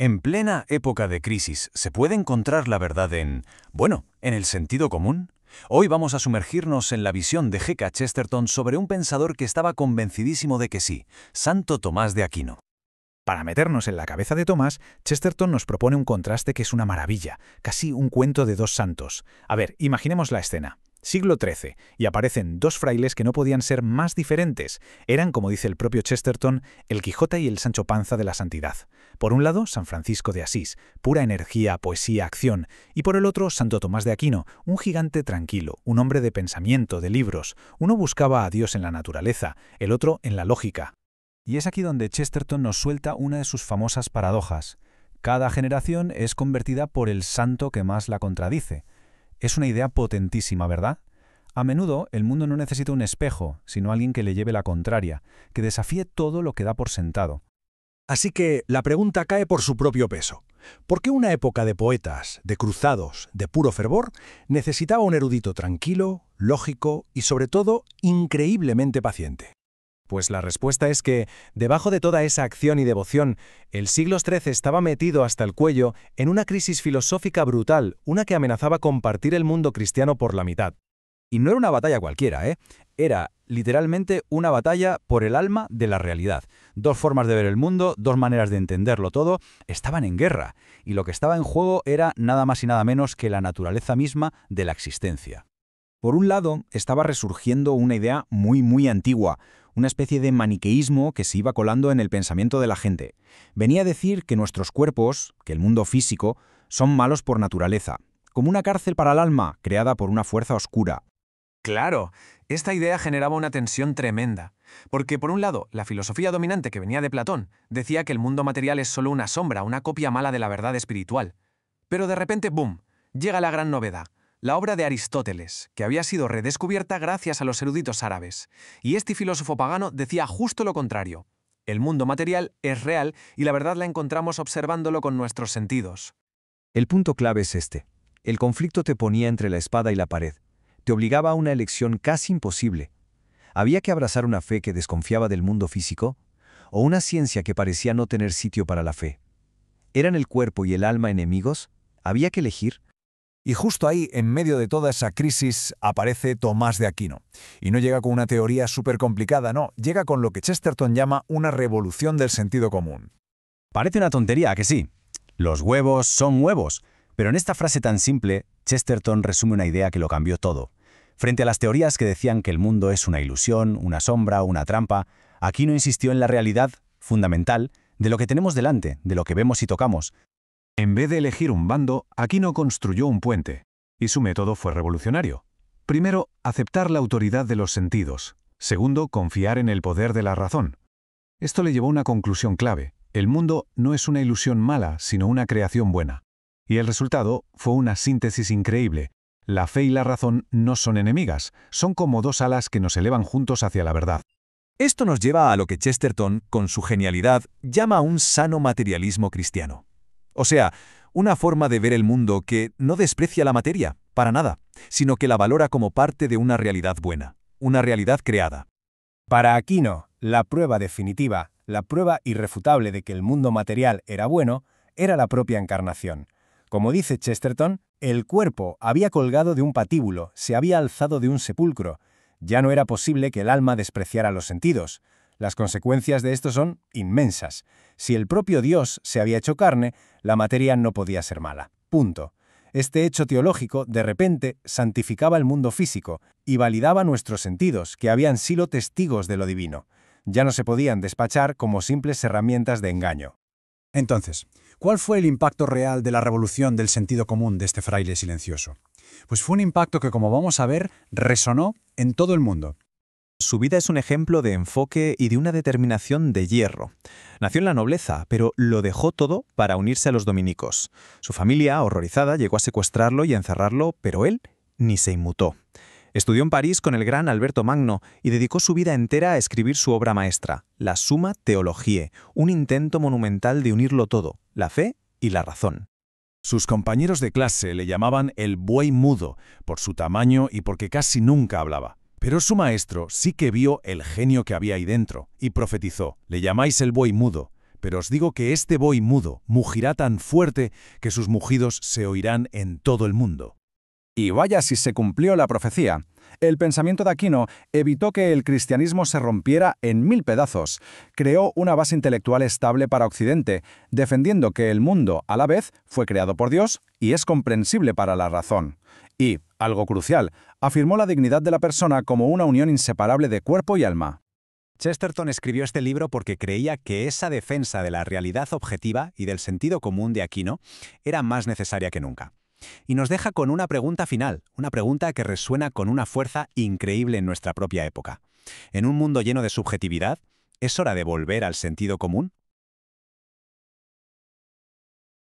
En plena época de crisis, ¿se puede encontrar la verdad en el sentido común? Hoy vamos a sumergirnos en la visión de G.K. Chesterton sobre un pensador que estaba convencidísimo de que sí, Santo Tomás de Aquino. Para meternos en la cabeza de Tomás, Chesterton nos propone un contraste que es una maravilla, casi un cuento de dos santos. A ver, imaginemos la escena. Siglo XIII, y aparecen dos frailes que no podían ser más diferentes. Eran, como dice el propio Chesterton, el Quijote y el Sancho Panza de la santidad. Por un lado, San Francisco de Asís, pura energía, poesía, acción, y por el otro, Santo Tomás de Aquino, un gigante tranquilo, un hombre de pensamiento, de libros. Uno buscaba a Dios en la naturaleza, el otro en la lógica. Y es aquí donde Chesterton nos suelta una de sus famosas paradojas. Cada generación es convertida por el santo que más la contradice. Es una idea potentísima, ¿verdad? A menudo el mundo no necesita un espejo, sino alguien que le lleve la contraria, que desafíe todo lo que da por sentado. Así que la pregunta cae por su propio peso. ¿Por qué una época de poetas, de cruzados, de puro fervor, necesitaba un erudito tranquilo, lógico y, sobre todo, increíblemente paciente? Pues la respuesta es que, debajo de toda esa acción y devoción, el siglo XIII estaba metido hasta el cuello en una crisis filosófica brutal, una que amenazaba con partir el mundo cristiano por la mitad. Y no era una batalla cualquiera, ¿eh? Era, literalmente, una batalla por el alma de la realidad. Dos formas de ver el mundo, dos maneras de entenderlo todo, estaban en guerra, y lo que estaba en juego era nada más y nada menos que la naturaleza misma de la existencia. Por un lado, estaba resurgiendo una idea muy antigua, una especie de maniqueísmo que se iba colando en el pensamiento de la gente. Venía a decir que nuestros cuerpos, que el mundo físico, son malos por naturaleza, como una cárcel para el alma creada por una fuerza oscura. Claro, esta idea generaba una tensión tremenda, porque por un lado, la filosofía dominante que venía de Platón decía que el mundo material es solo una sombra, una copia mala de la verdad espiritual. Pero de repente, ¡boom!, llega la gran novedad. La obra de Aristóteles, que había sido redescubierta gracias a los eruditos árabes. Y este filósofo pagano decía justo lo contrario. El mundo material es real y la verdad la encontramos observándolo con nuestros sentidos. El punto clave es este. El conflicto te ponía entre la espada y la pared. Te obligaba a una elección casi imposible. Había que abrazar una fe que desconfiaba del mundo físico o una ciencia que parecía no tener sitio para la fe. ¿Eran el cuerpo y el alma enemigos? ¿Había que elegir? Y justo ahí, en medio de toda esa crisis, aparece Tomás de Aquino. Y no llega con una teoría súper complicada, no, llega con lo que Chesterton llama una revolución del sentido común. Parece una tontería, ¿a que sí? Los huevos son huevos. Pero en esta frase tan simple, Chesterton resume una idea que lo cambió todo. Frente a las teorías que decían que el mundo es una ilusión, una sombra, una trampa, Aquino insistió en la realidad fundamental de lo que tenemos delante, de lo que vemos y tocamos. En vez de elegir un bando, Aquino construyó un puente, y su método fue revolucionario. Primero, aceptar la autoridad de los sentidos. Segundo, confiar en el poder de la razón. Esto le llevó a una conclusión clave. El mundo no es una ilusión mala, sino una creación buena. Y el resultado fue una síntesis increíble. La fe y la razón no son enemigas, son como dos alas que nos elevan juntos hacia la verdad. Esto nos lleva a lo que Chesterton, con su genialidad, llama un sano materialismo cristiano. O sea, una forma de ver el mundo que no desprecia la materia, para nada, sino que la valora como parte de una realidad buena, una realidad creada. Para Aquino, la prueba definitiva, la prueba irrefutable de que el mundo material era bueno, era la propia encarnación. Como dice Chesterton, el cuerpo había colgado de un patíbulo, se había alzado de un sepulcro. Ya no era posible que el alma despreciara los sentidos. Las consecuencias de esto son inmensas. Si el propio Dios se había hecho carne, la materia no podía ser mala. Punto. Este hecho teológico, de repente, santificaba el mundo físico y validaba nuestros sentidos, que habían sido testigos de lo divino. Ya no se podían despachar como simples herramientas de engaño. Entonces, ¿cuál fue el impacto real de la revolución del sentido común de este fraile silencioso? Pues fue un impacto que, como vamos a ver, resonó en todo el mundo. Su vida es un ejemplo de enfoque y de una determinación de hierro. Nació en la nobleza, pero lo dejó todo para unirse a los dominicos. Su familia, horrorizada, llegó a secuestrarlo y encerrarlo, pero él ni se inmutó. Estudió en París con el gran Alberto Magno y dedicó su vida entera a escribir su obra maestra, la Summa Theologiae, un intento monumental de unirlo todo, la fe y la razón. Sus compañeros de clase le llamaban el buey mudo, por su tamaño y porque casi nunca hablaba. Pero su maestro sí que vio el genio que había ahí dentro y profetizó: le llamáis el buey mudo, pero os digo que este buey mudo mugirá tan fuerte que sus mugidos se oirán en todo el mundo. Y vaya si se cumplió la profecía. El pensamiento de Aquino evitó que el cristianismo se rompiera en 1000 pedazos. Creó una base intelectual estable para Occidente, defendiendo que el mundo, a la vez, fue creado por Dios y es comprensible para la razón. Y, algo crucial, afirmó la dignidad de la persona como una unión inseparable de cuerpo y alma. Chesterton escribió este libro porque creía que esa defensa de la realidad objetiva y del sentido común de Aquino era más necesaria que nunca. Y nos deja con una pregunta final, una pregunta que resuena con una fuerza increíble en nuestra propia época. En un mundo lleno de subjetividad, ¿es hora de volver al sentido común?